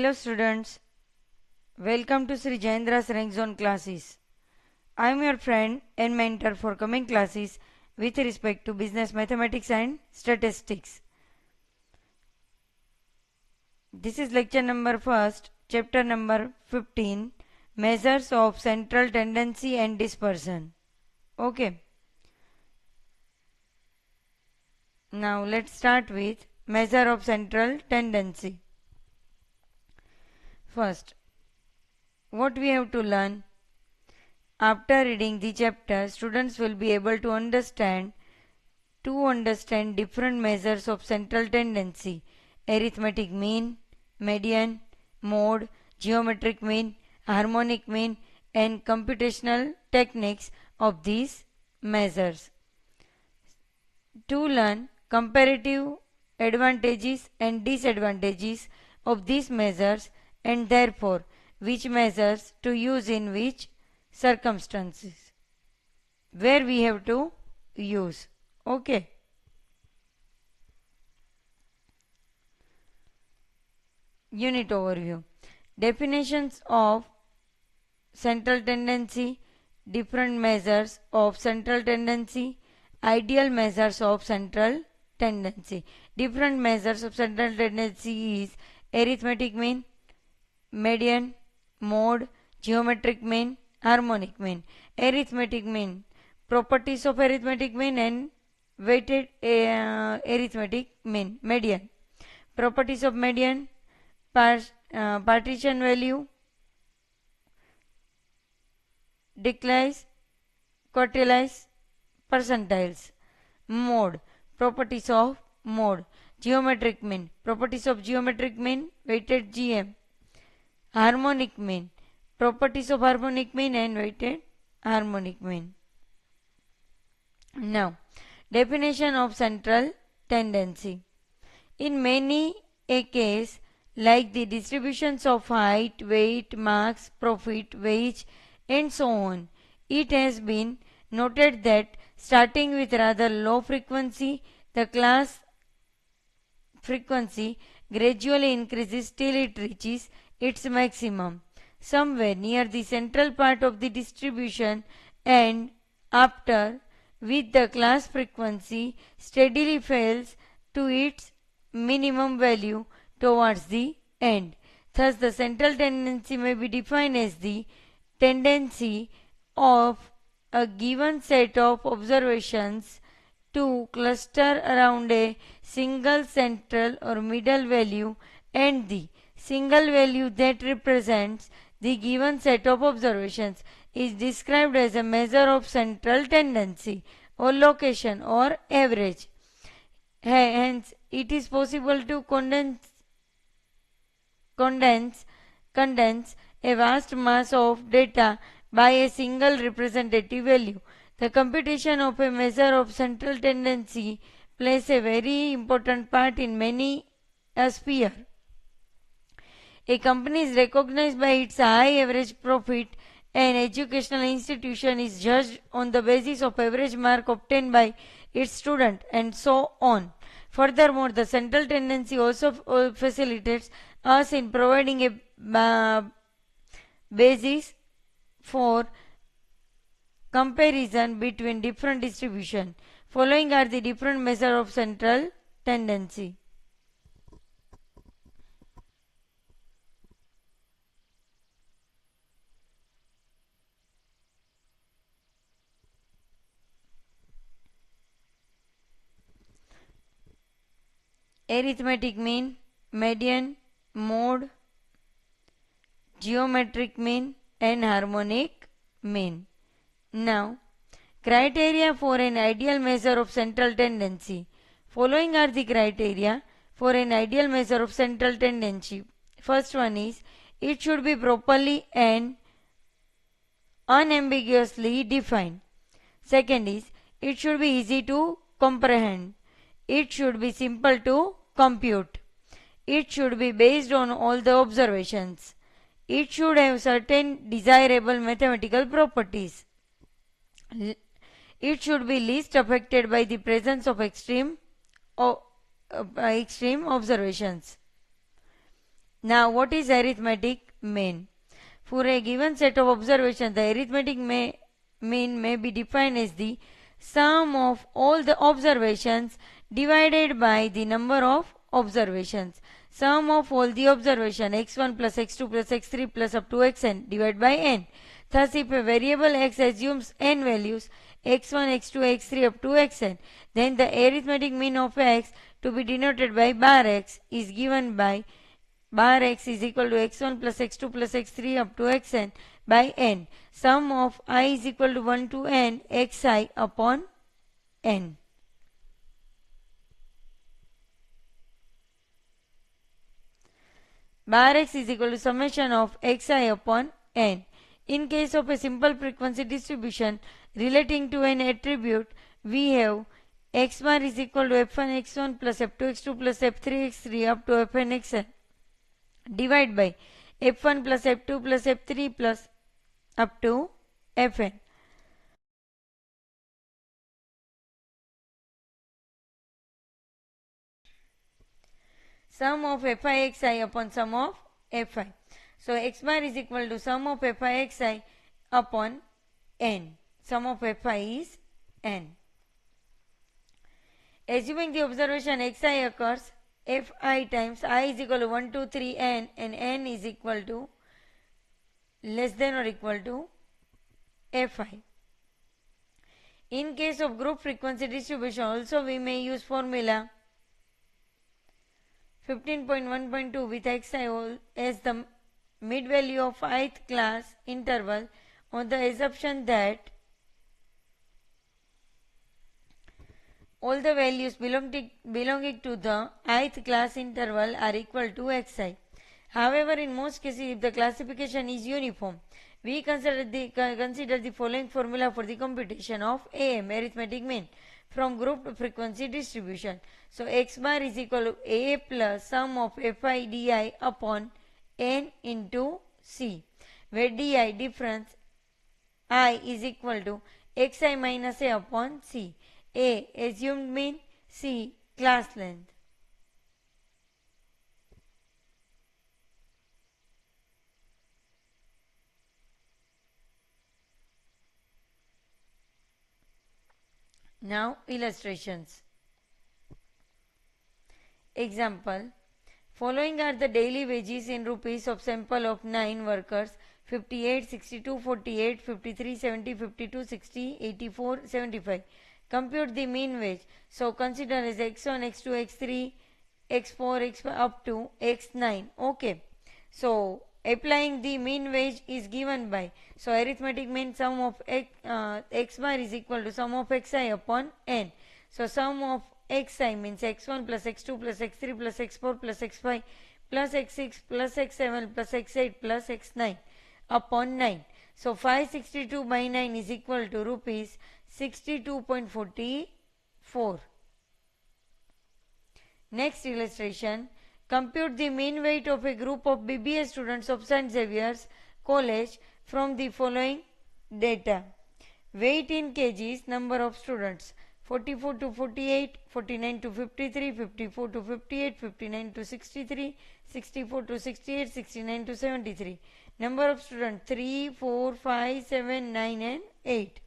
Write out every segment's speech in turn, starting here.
Hello students, welcome to Sri Jayendra's Rank Zone classes. I am your friend and mentor for coming classes with respect to business mathematics and statistics. This is lecture number first, chapter number 15, measures of central tendency and dispersion. Okay. Now let's start with measure of central tendency. First, what we have to learn? After reading the chapter, students will be able to understand different measures of central tendency: arithmetic mean, median, mode, geometric mean, harmonic mean, and computational techniques of these measures. To learn comparative advantages and disadvantages of these measures, and therefore which measures to use in which circumstances, where we have to use. Okay. Unit overview. Definitions of central tendency, different measures of central tendency, ideal measures of central tendency. Different measures of central tendency is arithmetic mean, median, mode, geometric mean, harmonic mean. Arithmetic mean, properties of arithmetic mean and weighted arithmetic mean, median. Properties of median: partition value, declies, quartiles, percentiles. Mode, properties of mode. Geometric mean, properties of geometric mean, weighted GM. Harmonic mean, properties of harmonic mean and weighted harmonic mean. Now, definition of central tendency. In many a case, like the distributions of height, weight, marks, profit, wage, and so on, it has been noted that starting with rather low frequency, the class frequency gradually increases till it reaches its maximum somewhere near the central part of the distribution, and after with the class frequency steadily falls to its minimum value towards the end. Thus, the central tendency may be defined as the tendency of a given set of observations to cluster around a single central or middle value, and the single value that represents the given set of observations is described as a measure of central tendency or location or average. Hence, it is possible to condense a vast mass of data by a single representative value. The computation of a measure of central tendency plays a very important part in many spheres. A company is recognized by its high average profit. An educational institution is judged on the basis of average mark obtained by its student, and so on. Furthermore, the central tendency also facilitates us in providing a basis for comparison between different distribution. Following are the different measures of central tendency. Arithmetic mean, median, mode, geometric mean, and harmonic mean. Now, criteria for an ideal measure of central tendency. Following are the criteria for an ideal measure of central tendency. First one is, it should be properly and unambiguously defined. Second is, it should be easy to comprehend. It should be simple to compute. It should be based on all the observations. It should have certain desirable mathematical properties. It should be least affected by the presence of extreme observations. Now, what is arithmetic mean? For a given set of observations, the arithmetic mean may be defined as the sum of all the observations divided by the number of observations. Sum of all the observations x1 plus x2 plus x3 plus up to xn divided by n. Thus, if a variable x assumes n values x1, x2, x3 up to xn, then the arithmetic mean of x to be denoted by bar x is given by bar x is equal to x1 plus x2 plus x3 up to xn by n. Sum of I is equal to 1 to n xi upon n. Bar x is equal to summation of xi upon n. In case of a simple frequency distribution relating to an attribute, we have x bar is equal to f1 x1 plus f2 x2 plus f3 x3 up to fn xn divide by f1 plus f2 plus f3 plus up to fn. Sum of fi xi upon sum of fi. So x bar is equal to sum of fi xi upon n. Sum of fi is n. Assuming the observation xi occurs fi times I is equal to 1, 2, 3 n and n is equal to less than or equal to fi. In case of group frequency distribution also we may use formula 15.1.2 with xi as the mid value of ith class interval on the assumption that all the values belonging to the ith class interval are equal to xi. However, in most cases, if the classification is uniform, we consider the following formula for the computation of AM, arithmetic mean, from group frequency distribution. So, x bar is equal to A plus sum of fi di upon n into c, where di difference I is equal to xi minus a upon c. A assumed mean, C class length. Now illustrations. Example. Following are the daily wages in rupees of sample of 9 workers 58, 62, 48, 53, 70, 52, 60, 84, 75. Compute the mean wage. So consider as x1, x2, x3, x4, x5 up to x9. Okay. So applying the mean wage is given by, so arithmetic mean sum of x bar is equal to sum of xi upon n. So sum of xi means x1 plus x2 plus x3 plus x4 plus x5 plus x6 plus x7 plus x8 plus x9 upon 9. So 562 by 9 is equal to rupees 62.44. Next illustration. Compute the mean weight of a group of BBA students of St. Xavier's College from the following data. Weight in kgs, number of students 44 to 48, 49 to 53, 54 to 58, 59 to 63, 64 to 68, 69 to 73. Number of students 3, 4, 5, 7, 9 and 8.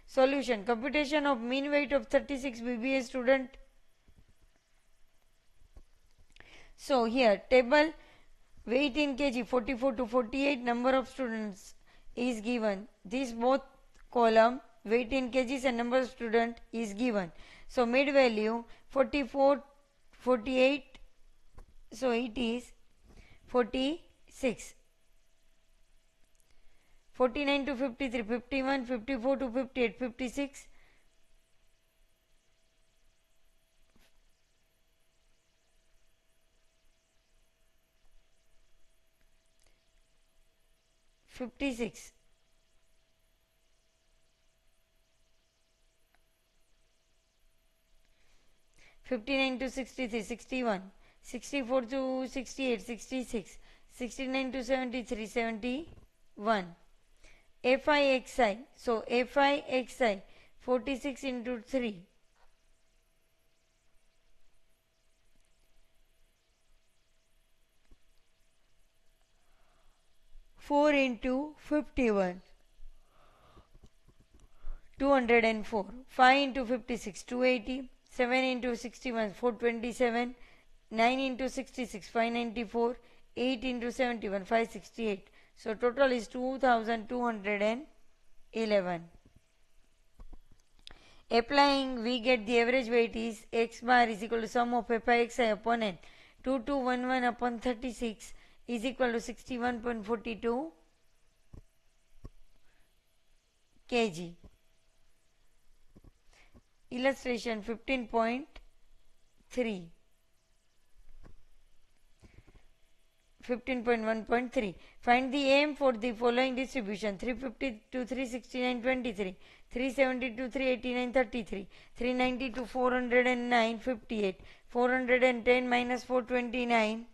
Solution. Computation of mean weight of 36 BBA student. So here table weight in kg 44 to 48, number of students is given. This both column weight in kgs and number of student is given. So mid value 44, 48, so it is 46. 49 to 53, 51, 54 to 58, 56, 56. 59 to 63, 61, 64 to 68, 66, 69 to 73, 71. FIXI, so FIXI 46 into 3, 4 into 51, 204. 5 into 56, 280. 7 into 61, 427. 9 into 66, 594. 8 into 71, 568. So total is 2211. Applying, we get the average weight is x bar is equal to sum of f by xi upon n. 2211 upon 36 is equal to 61.42 kg. Illustration 15.3. 15.1.3. Find the AM for the following distribution: 350 to 369 23, 370 to 389 33, 390 to 409 58, 410 minus 429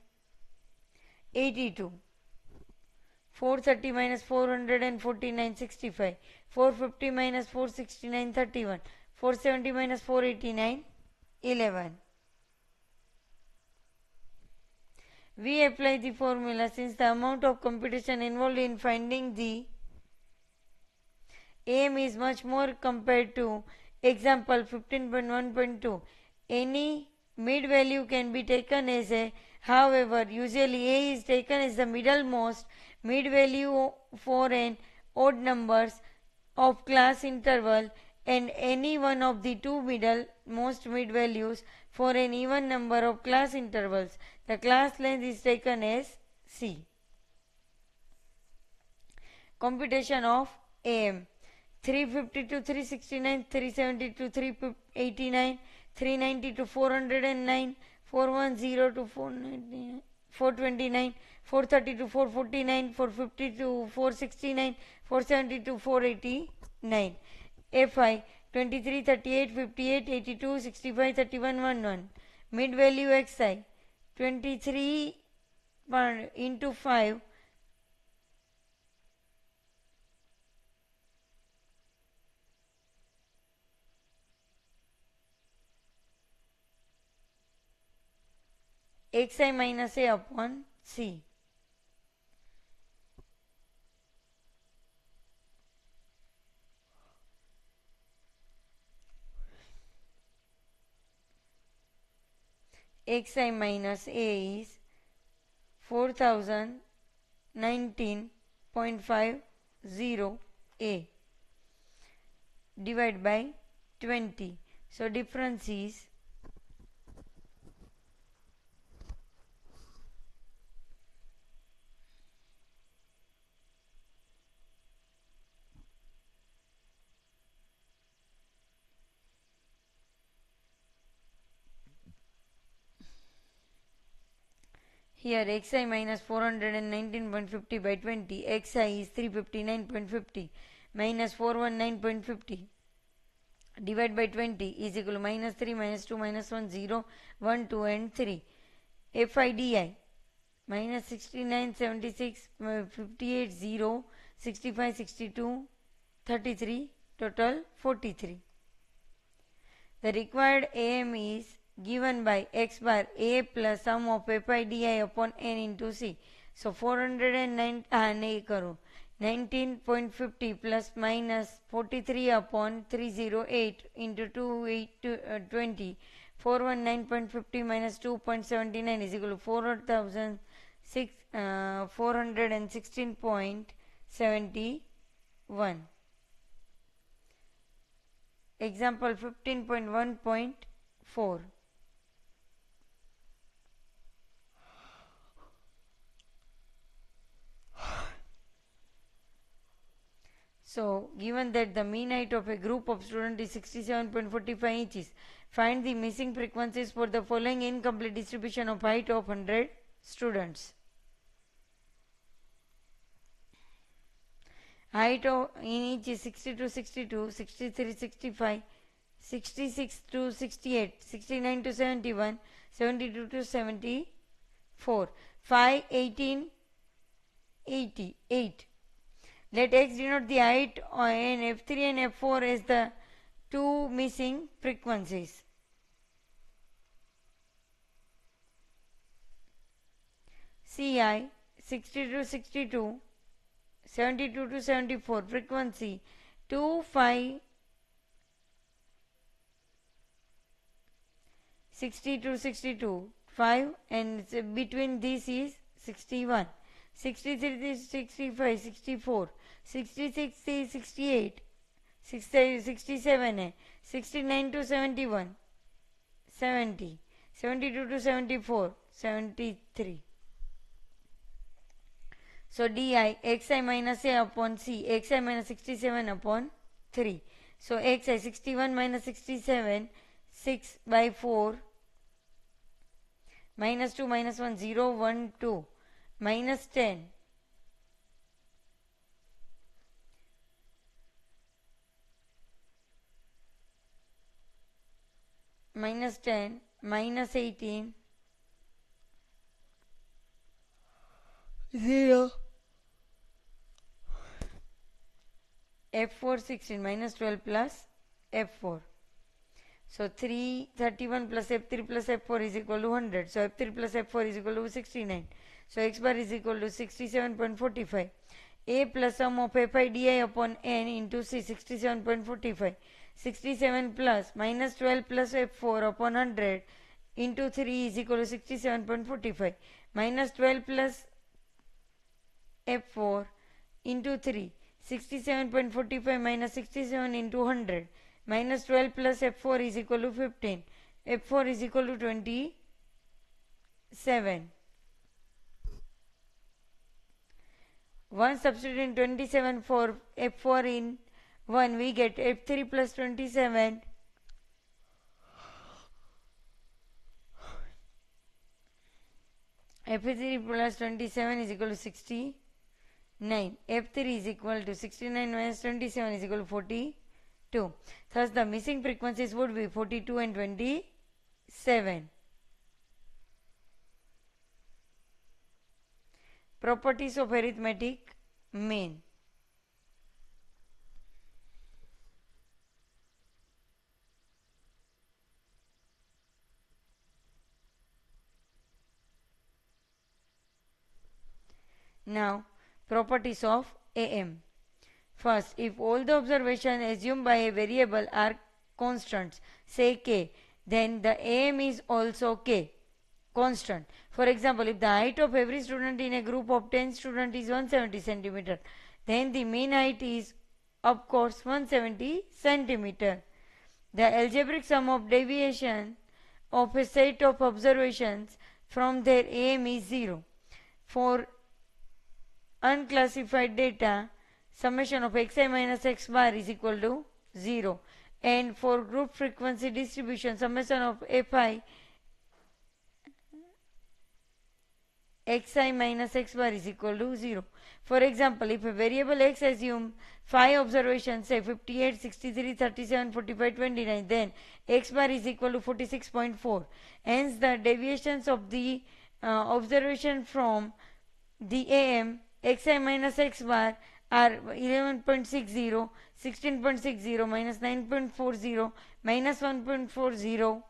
82, 430 minus 449 65, 450 minus 469 31, 470 minus 489 11. We apply the formula since the amount of computation involved in finding the AM is much more compared to example 15.1.2. Any mid value can be taken as a, however, usually A is taken as the middlemost mid value for an odd numbers of class interval and any one of the two middlemost mid values for an even number of class intervals. The class length is taken as C. Computation of AM: 350 to 369, 370 to 389, 390 to 409, 410 to 499, 429, 430 to 449, 450 to 469, 470 to 489. FI: 23, 38, 58, 82, 65, 31, 11. Mid value XI: 23 into 5, xi minus a upon c. Xi minus a is 4019.50 a divided by 20. So difference is here xi minus 419.50 by 20, xi is 359.50 minus 419.50 divided by 20 is equal to minus 3 minus 2 minus 1 0 1 2 and 3. FIDI minus 69 76 58 0 65 62 33 total 43. The required AM is given by x bar a plus sum of FIDI upon n into c. So 409 करो 19.50 plus minus 43 upon 308 into 20, 419.50 minus 2.79 is equal to 416.71. Example 15.1.4. So, given that the mean height of a group of students is 67.45 inches, find the missing frequencies for the following incomplete distribution of height of 100 students. Height of in inch is 60 to 62, 63, 65, 66 to 68, 69 to 71, 72 to 74, 5, 18, 88. Let x denote the height and F3 and F4 as the two missing frequencies. CI 60 to 62, 72 to 74, frequency 2, 5, 60 to 62, 5, and between this is 61. 63 to 65, 64, 66 to 68, 67, 69 to 71, 70, 72 to 74, 73. So di xi minus a upon c, xi minus 67 upon 3. So xi 61 minus 67, 6 by 4, minus 2 minus 1, 0, 1, 2, minus 10. Minus 10, minus 18, 0, f4 16, minus 12 plus f4. So 331 plus f3 plus f4 is equal to 100. So f3 plus f4 is equal to 69. So x bar is equal to 67.45. A plus sum of fi di upon n into c, 67.45. 67 plus minus 12 plus f4 upon 100 into 3 is equal to 67.45. Minus 12 plus f4 into 3, 67.45 minus 67 into 100, minus 12 plus f4 is equal to 15. f4 is equal to 27. Once substituting 27 for f4 in 1, we get f3 plus 27 f3 plus 27 is equal to 69. f3 is equal to 69 minus 27 is equal to 42. Thus the missing frequencies would be 42 and 27. Properties of arithmetic mean. Now, properties of AM. First, if all the observations assumed by a variable are constants, say k, then the AM is also k, constant. For example, if the height of every student in a group of 10 students is 170 centimeter, then the mean height is of course 170 centimeter. The algebraic sum of deviation of a set of observations from their AM is 0. For unclassified data, summation of xi minus x bar is equal to 0. And for group frequency distribution, summation of fi xi minus x bar is equal to 0. For example, if a variable x assume 5 observations, say 58, 63, 37, 45, 29, then x bar is equal to 46.4. Hence, the deviations of the observation from the AM xi minus x bar are 11.60, 16.60, minus 9.40, minus 1.40,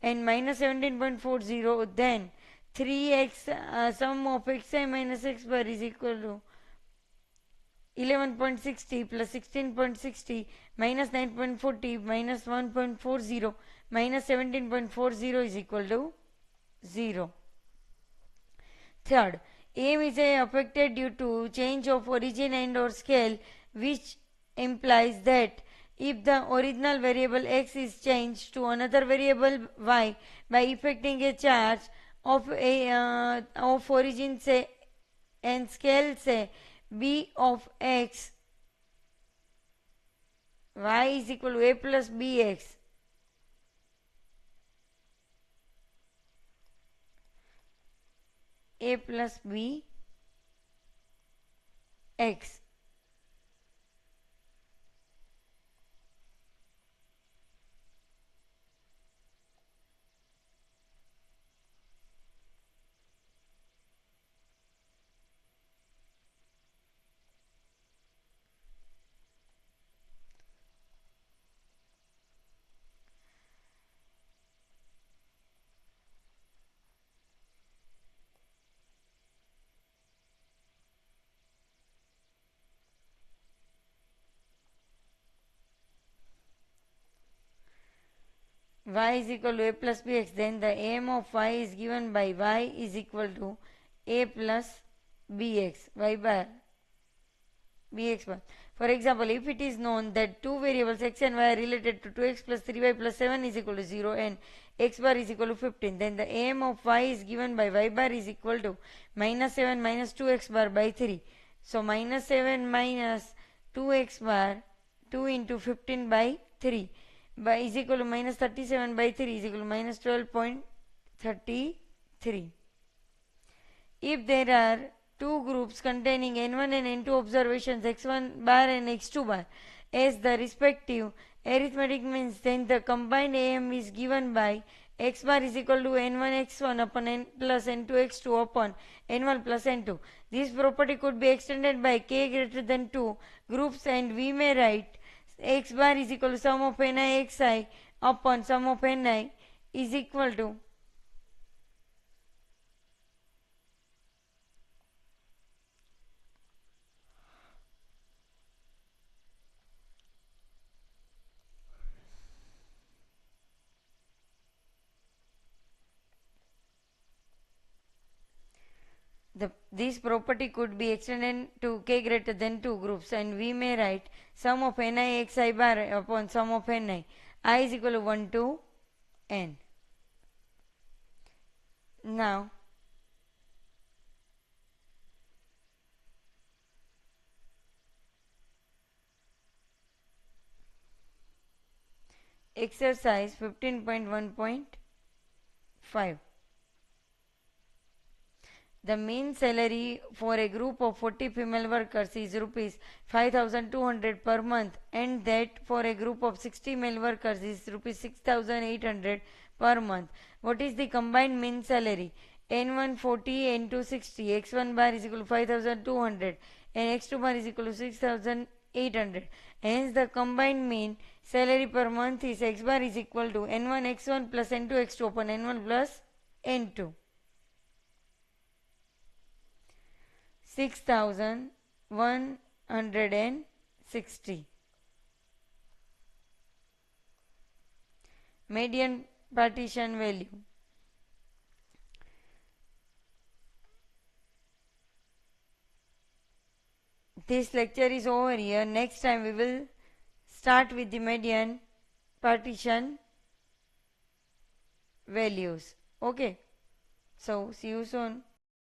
and minus 17.40. Then 3x sum of xi minus x bar is equal to 11.60 plus 16.60 minus 9.40 minus 1.40 minus 17.40 is equal to 0. Third, AM is affected due to change of origin and or scale, which implies that if the original variable x is changed to another variable y by effecting a charge of origin say and scale say b of x, y is equal to a plus bx, a plus b x. y is equal to a plus bx, then the am of y is given by y is equal to a plus bx, y bar bx bar. For example, if it is known that two variables x and y are related to 2x plus 3y plus 7 is equal to 0 and x bar is equal to 15, then the am of y is given by y bar is equal to minus 7 minus 2x bar by 3. So minus 7 minus 2x bar 2 into 15 by 3 by is equal to minus 37 by 3 is equal to minus 12.33. If there are two groups containing n1 and n2 observations x1 bar and x2 bar as the respective arithmetic means, then the combined am is given by x bar is equal to n1 x1 upon n plus n2 x2 upon n1 plus n2. This property could be extended by k greater than 2 groups, and we may write x bar is equal to sum of ni xi upon sum of ni is equal to this property could be extended to k greater than 2 groups, and we may write sum of ni xi bar upon sum of ni I is equal to 1 to n. Now exercise 15.1.5. The mean salary for a group of 40 female workers is rupees 5,200 per month, and that for a group of 60 male workers is rupees 6,800 per month. What is the combined mean salary? N1 40, N2 60, X1 bar is equal to 5,200 and X2 bar is equal to 6,800. Hence the combined mean salary per month is X bar is equal to N1 X1 plus N2 X2 upon N1 plus N2. 6,160. Median partition value. This lecture is over here. Next time we will start with the median partition values. Okay. So see you soon.